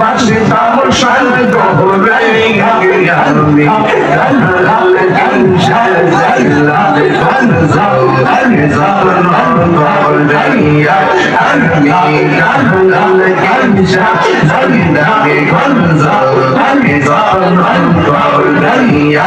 পাশে তামশাল দোহরাই আমি লাল কাঞ্চাল জালাল ফানজাল আনজাল দোহরাইয়া আমি লাল কাঞ্চাল জালাল ফানজাল আনজাল দোহরাইয়া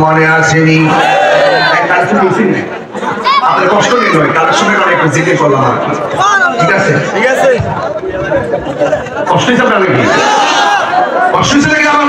মনে আসেনি আপনার কষ্ট নেই নয় কারোর সঙ্গে একটু জিজ্ঞেস করলাম ঠিক আছে ঠিক আছে কষ্ট হিসাবে নাকি কষ্ট হিসাবে নাকি আমার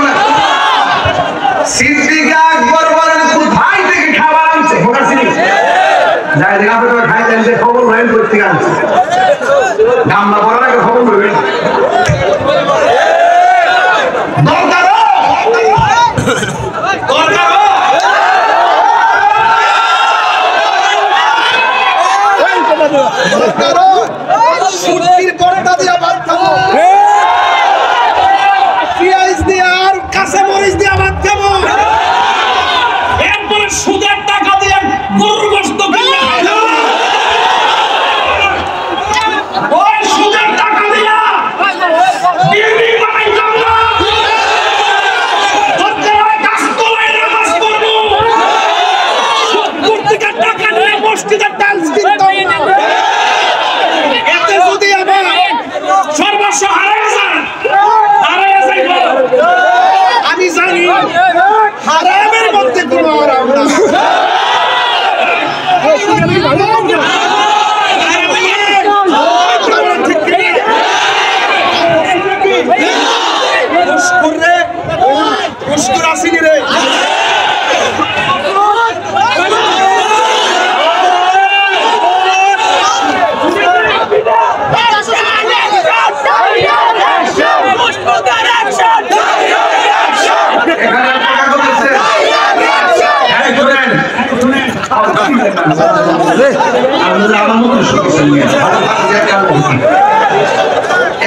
আমার মতো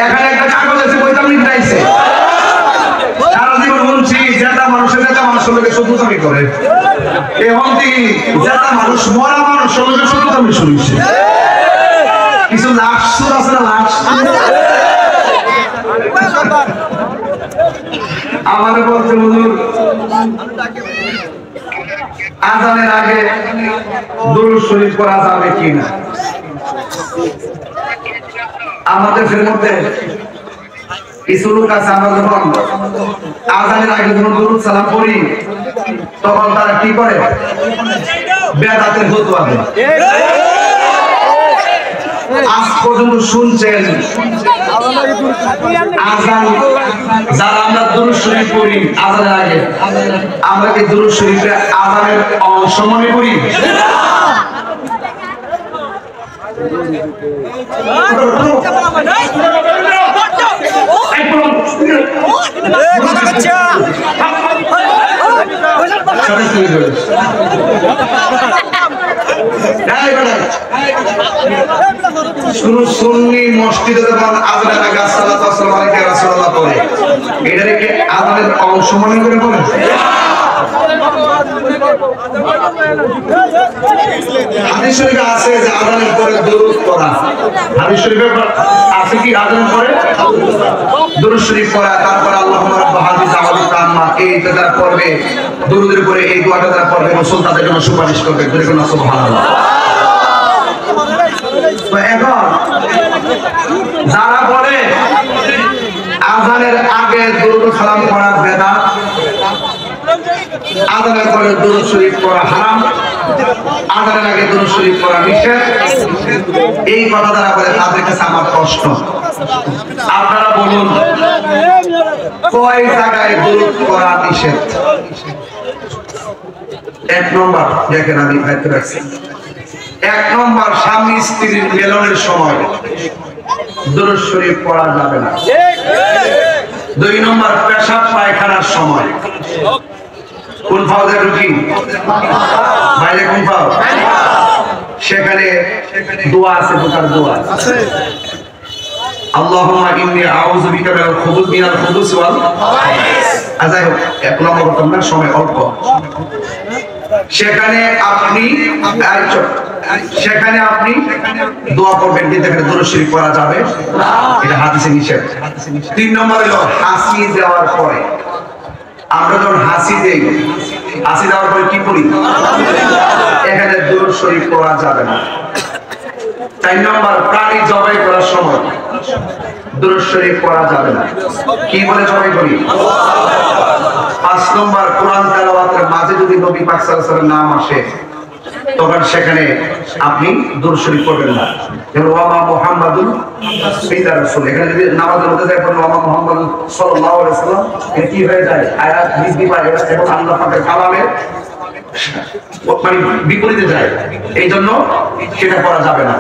এখানে একটা কাগজ আছে বইটা লিখাইছে সারা জীবন বলছি যেটা মানুষের নেতা মানুষের লোকের শত্রুতামি করে এখন কি যেটা মানুষ মরা মানুষের লোকের শত্রুতামি শুনছে কিছু লাশ সুর আছে না লাশ আমাদের বলছে হুজুর আজানের আগে দুরূদ শরীফ পড়া যাবে কিনা আমাদের মধ্যে কিছু লোক আছে আমরা যখন আজানের আগে যখন দুরূদ সালাম পড়ি তখন তারা কি করে বেদাতের ফতোয়া দেয় আজ পর্যন্ত শুনছেন আজান যারা আমরা দুরূদ শরীফ পড়ি আজানের আগে আমরা কি দুরূদ শরীফে আজানের অংশ মনে করি সুন্নি মসজিদে যখন আজানের আগে আসসালাতু ওয়াসসালামু আলাইকা ইয়া রাসূলুল্লাহ পড়ে এটাকে আজানের অংশ মনে করে বলে হাদিস শরীফে আছে যে আজানের পরে দুরূদ পড়া হাদিস শরীফে আছে কি আজানের পরে দুরূদ শরীফ পড়া তারপর আল্লাহুম্মা রাব্বা হাযিহি দাওয়াতি তাম্মা এই যারা পড়বে দুরূদের পরে এই দোয়াটা যারা পড়বে রাসূল তাদের জন্য সুপারিশ করবে যেরকম সুবহানাল্লাহ তো এখন যারা বলে আজানের আগে দুরূদ সালাম পড়া বেদাত আজানের পরে দুরূদ শরীফ পড়া হারাম আজানের আগে দুরূদ শরীফ পড়া নিষেধ এই কথা যারা বলে তাদের কাছে আমার প্রশ্ন আপনারা বলুন কয় জায়গায় দুরূদ পড়া নিষেধ এক নম্বর দেখেন আমি ভাইতে রাখছি এক নম্বর স্বামী স্ত্রীর মিলনের সময় দুরূদ শরীফ পড়া যাবে না দুই নম্বর পেশাব পায়খানার সময় কোন ফাউজে ঢুকি বাইরে কোন ফাউ সেখানে দোয়া আছে ঢোকার দোয়া আল্লাহুম্মা ইন্নী আউযু বিকা মিনাল খুবুস ওয়াল খাবাইস আজাই এক নম্বর তোমরা সময় অল্প সেখানে আপনি দোয়া করবেন কিন্তু এখানে দুরূদ শরীফ পড়া যাবে না এটা হাদিসে নিষেধ তিন নম্বর হলো হাসি দেওয়ার পরে আমরা যখন হাসি দেই হাসি দেওয়ার পরে কি করি এখানে দুরূদ শরীফ পড়া যাবে না চার নম্বর প্রাণী জবাই করার সময় দুরূদ শরীফ পড়া যাবে না কি বলে জবাই করি পাঁচ নম্বর কোরআন তেলাওয়াতের মাঝে যদি নবী পাক সাল্লাল্লাহু আলাইহি ওয়াসাল্লামের নাম আসে তখন সেখানে আপনি দুরূদ শরীফ পড়বেন না যেমন ওয়ামা মুহাম্মাদুন ইল্লা রাসূল এখানে যদি নামাজের মধ্যে যায় পড়বেন ওয়ামা মুহাম্মাদুন সাল্লাল্লাহু আলাইহি ওয়াসাল্লাম এটা কি হয়ে যায় আয়াত বৃদ্ধি পায় এবং আল্লাহ পাকের কালামে মানে বিপরীতে যায় এই জন্য সেটা পড়া যাবে না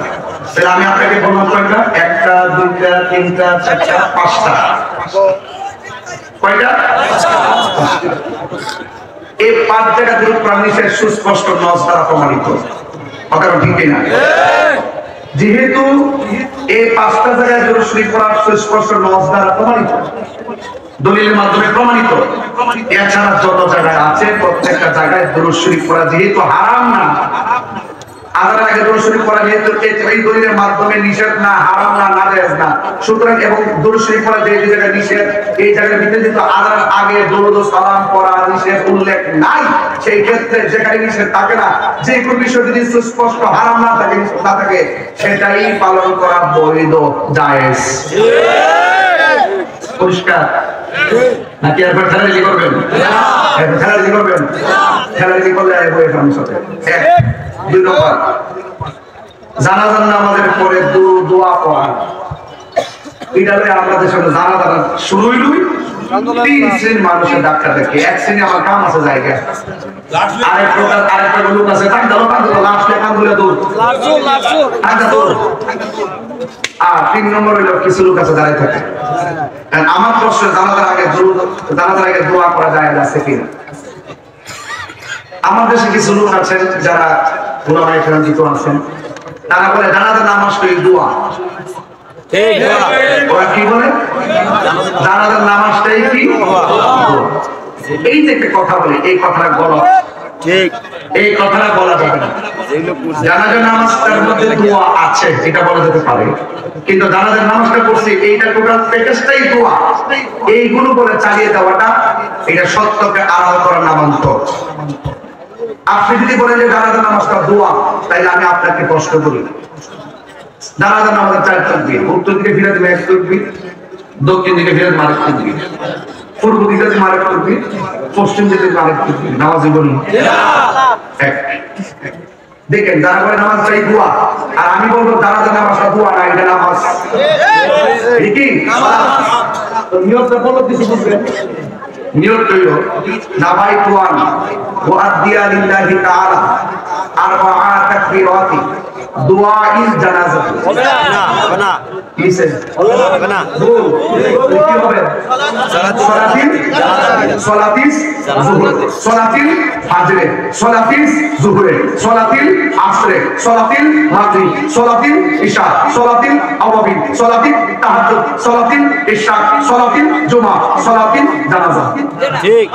তাহলে আমি আপনাকে বললাম কয়টা একটা দুইটা তিনটা চারটা পাঁচটা কয়টা এই পাঁচ জায়গা দুরূদ পড়া নিষেধ সুস্পষ্ট নস দ্বারা প্রমাণিত অকারণ ঠিক না যেহেতু এই পাঁচটা জায়গায় দুরূদ শরীফ পড়া সুস্পষ্ট নস দ্বারা প্রমাণিত দলিলের মাধ্যমে প্রমাণিত এছাড়া যত জায়গায় আছে প্রত্যেকটা জায়গায় দুরূদ শরীফ পড়া যেহেতু হারাম না আজানের আগে দুরূদ শরীফ পড়া যেহেতু এই দলিলের মাধ্যমে নিষেধ না হারাম না নাজায়েজ না সুতরাং এবং দুরূদ শরীফ পড়া যে জায়গায় নিষেধ এই জায়গার ভিতরে যেহেতু আজানের আগে দুরূদ সালাম পড়া নিষেধ উল্লেখ নাই সেই ক্ষেত্রে যেখানে নিষেধ থাকে না যে কোনো বিষয় যদি সুস্পষ্ট হারাম না থাকে না থাকে সেটাই পালন করা বৈধ জায়েজ পরিষ্কার নাকি একবার খেলাধুলি করবেন খেলাধুলি করবেন খেলাধুলি করলে বই ফেলার সাথে এক দুই নম্বর জানাজার নামাজের পরে দোয়া পড়া এটা আমরা দেশে জানাজার শুরুই লুই তিন শ্রেণীর মানুষের ডাক্তার দেখে এক শ্রেণী আমার কাম আছে জায়গা আরেকটা লোক আছে আর তিন নম্বর হইল কিছু লোক আছে দাঁড়িয়ে থাকে আমার প্রশ্ন জানাজার আগে দোয়া করা যায় আছে কিনা আমার দেশে কিছু লোক আছেন যারা ওলামায়ে কেরাম দিতে আছেন, তারা বলে জানাজার নামাজটাই দোয়া। ঠিক, ওরা কি বলে? জানাজার নামাজটাই কি দোয়া। এই যে একটা কথা বলে, এই কথাটা গলত। ঠিক, এই কথাটা বলা যাবে না। জানাজার নামাজটার মধ্যে দোয়া আছে এটা বলা যেতে পারে, কিন্তু জানাজার নামাজটা করছি এইটা টোটাল প্যাকেজটাই দোয়া, এইগুলো বলে চালিয়ে দেওয়াটা এটা সত্যকে আড়াল করার নামান্তর। আপনি যদি বলেন যে জানাজার নামাজটা দোয়া, তাইলে আমি আপনাকে প্রশ্ন করি, জানাজার নামাজের 4 তাকবীর, উত্তর দিকে ফিরে দেবে 1 তাকবীর, দক্ষিণ দিকে ফিরে দেবে 1 তাকবীর, পূর্ব দিকে দেবে 1 তাকবীর, পশ্চিম দিকে দেবে 1 তাকবীর, নামাজে বলি এক। দেখেন যারা বলে নামাজটাই দোয়া, আর আমি বলবো জানাজার নামাজটা দোয়া না, এটা নামাজ। কি তো নিয়তটা বলো কিছু বুঝবেন? নিয়ত হইল নাবাইতু আন ওয়াদিয়া লিল্লাহি তাআলা আরবাআ তাকবীরাতি দুআইল জানাজা। হবে না, হবে না, কিসে হবে না? কি হবে? সালাতিল যুহর, সালাতিল ফাজরে, সালাতিল যুহরে, সালাতিল আসরে, সালাতিল মাগরিব, সালাতিল ইশা, সালাতিল আওয়াবিন, সালাতিল তাহাজ্জুদ, সালাতিল ইশা, সালাতিল জুমা, সালাতিল জানাজা। ঠিক,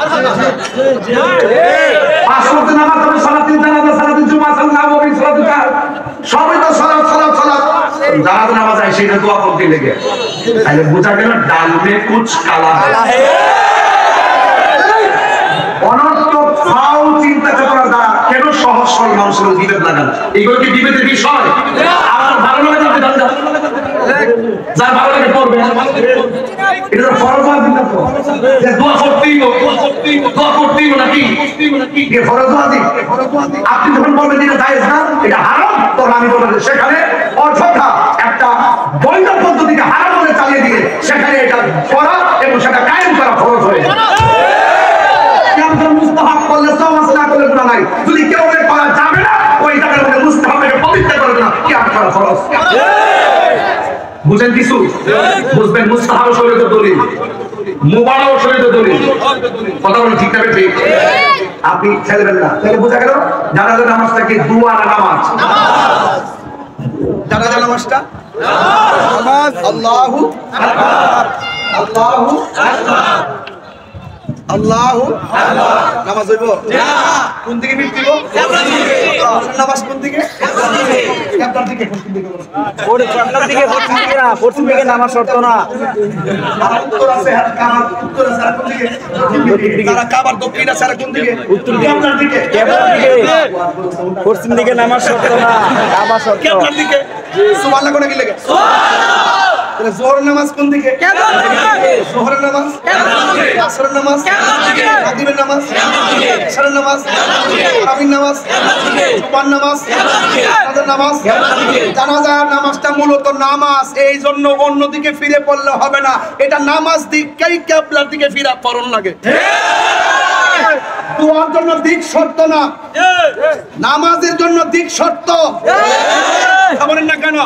5 ওয়াক্ত নামাজ হবে, সালাতিল জানাজা, সালাতিল জুমা, সালাতিল আওয়াবিন, সালাতিল তাহাজ্জুদ, সবই তো সালাত সালাত সালাত। জানাজা নামাজ হয় সেটা দোয়া করতে লেগে, তাহলে বোঝা গেল ডাল মে কুছ কালা হে। অনর্থক ফাউ চিন্তা করার দ্বারা কেন সহজ সরল মানুষের বিভেদ লাগান? এগুলো কি বিভেদের বিষয়? আমার ভালো লাগে না, যার ভালো লাগে করবে, এটা তো ফরজ ওয়াজিব না, যে দোয়া করতেই হবে, দোয়া করতেই হবে নাকি? কি ফরজ ওয়াজিব? আপনি যখন বলবেন এটা জায়েজ না, এটা হারাম, তখন আমি বলবো সেখানে অযথা একটা বৈধ পদ্ধতিকে হারাম বলে চালিয়ে দিয়ে সেখানে এটা করা এবং সেটা কায়েম করা ফরজ হয়ে যায়। মুস্তাহাব করলে সওয়াব আছে, না করলে গুনাহ নাই। যদি কেউ করা যাবে না, ওই জায়গার মধ্যে মুস্তাহাবকে পবিত্র করে না, কি আর করা ফরজ। বুঝেন কিছু? বুঝবেন মুস্তাহাব শরীয়তের দলিল, মুবারক শরীয়তের দলিল। কথা বলেন ঠিক না ঠিক? আপনি ছেড়বেন না, তাহলে বোঝা গেল জানাজার নামাজটা কি দোয়া না নামাজ? জানাজার নামাজটা নামাজ। আল্লাহু আকবার, আল্লাহু আকবার, আল্লাহু আকবার। নামাজ হইব না, কোন দিকে মিটতিব? নামাজ কোন দিকে? কাবার দিকে। কোন দিকে? ওরে কাবার দিকে, পশ্চিম দিকে না, পশ্চিম দিকে নামাজ শর্ত না। আর উত্তর আছে, আর কাবার উত্তর আছে, আর কোন দিকে? দক্ষিণ দিকে। আর কাবার দক্ষিণ আছে, আর কোন দিকে? উত্তর দিকে। কাবার দিকে, কাবার দিকে, পশ্চিম দিকে নামাজ শর্ত না, কাবার শর্ত। কাবার দিকে সুবহানাল্লাহ কোন কি লাগে? সুবহানাল্লাহ। তাহলে যোহরের নামাজ কোন দিকে? কাবার দিকে। যোহরের নামাজ কাবার দিকে, আসরের নামাজ কাবার দিকে, মাগরিবের নামাজ কাবার দিকে, ইশারের নামাজ কাবার দিকে, তারাবির নামাজ কাবার দিকে, জুমার নামাজ কাবার দিকে, জানাজার নামাজ কাবার দিকে। জানাজার নামাজটা মূলত নামাজ, এই জন্য অন্যদিকে ফিরে পড়লে হবে না, এটা নামাজ দিকেই কিবলার দিকে ফিরে পড়ন লাগে। ঠিক, দোয়ার জন্য দিক শর্ত না, নামাজের জন্য দিক শর্ত। খবরেন না কেন?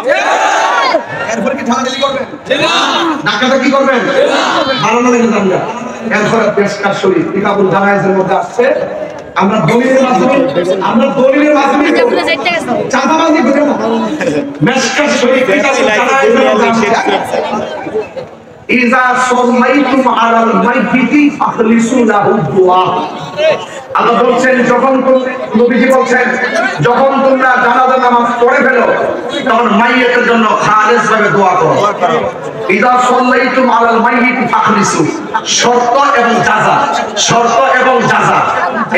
এরপর কি ঠালাঠালি করবেন? নাকাটা কি করবেন? ভালো না লাগে আমরা এরপর পেশকার শরীর কিতাবুল জানায়েজের মধ্যে আসছে, আমরা দলিলের মাধ্যমে চাঁদাবাজি করে না, পেশকার শরীর কিতাবুল জানায়েজের মধ্যে আসছে, ইযা সাল্লাইতুম আলাল মাইয়িতি ফাখলিসু লাহু দুআ। আল্লাহ বলছেন, যখন নবীজি বলছেন যখন তোমরা জানাজা নামাজ পড়ে ফেলো তখন মাইয়িতের জন্য খালেস ভাবে দোয়া করো। ইযা সাল্লাইতুম আলাল মাইয়িতি ফাখলিসু, শর্ত এবং জাযা, শর্ত এবং জাযা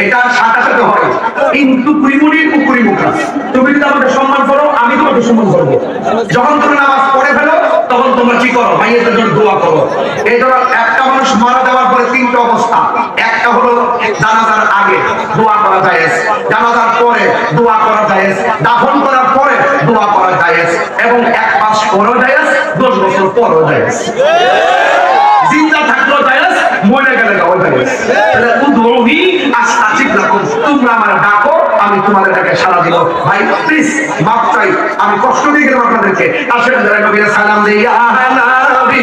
এটা সাথে সাথে হয়। কিন্তু কুরিমুনি কুরিমুকা, তুমি যদি আমাকে সম্মান করো আমি তোমাকে সম্মান করব। যখন তুমি নামাজ পড়ে ফেলো তখন তোমরা কি করো? মাইয়িতের জন্য দোয়া করো। এই ধরো একটা মানুষ মারা যাওয়ার পরে 3টা অবস্থা, একটা হলো জানাজার আগে দোয়া করা জায়েজ, জানাজার পরে দোয়া করা জায়েজ, দাফন করার পরে দোয়া করা জায়েজ, এবং 1 মাস পরেও জায়েজ, 10 বছর পরেও জায়েজ। জিন্দা থাকলেও জায়েজ, মরে গেলে জায়েজ। তাহলে উদউনি আস্তাজিব লাকুম, তোমরা আমার ডাকো আমি তোমাদের ডাকে সাড়া দিব। ভাই প্লিজ মাফ চাই, আমি কষ্ট দিয়ে গেলাম আপনাদেরকে। আসলে নবীর সালাম দিয়া নবী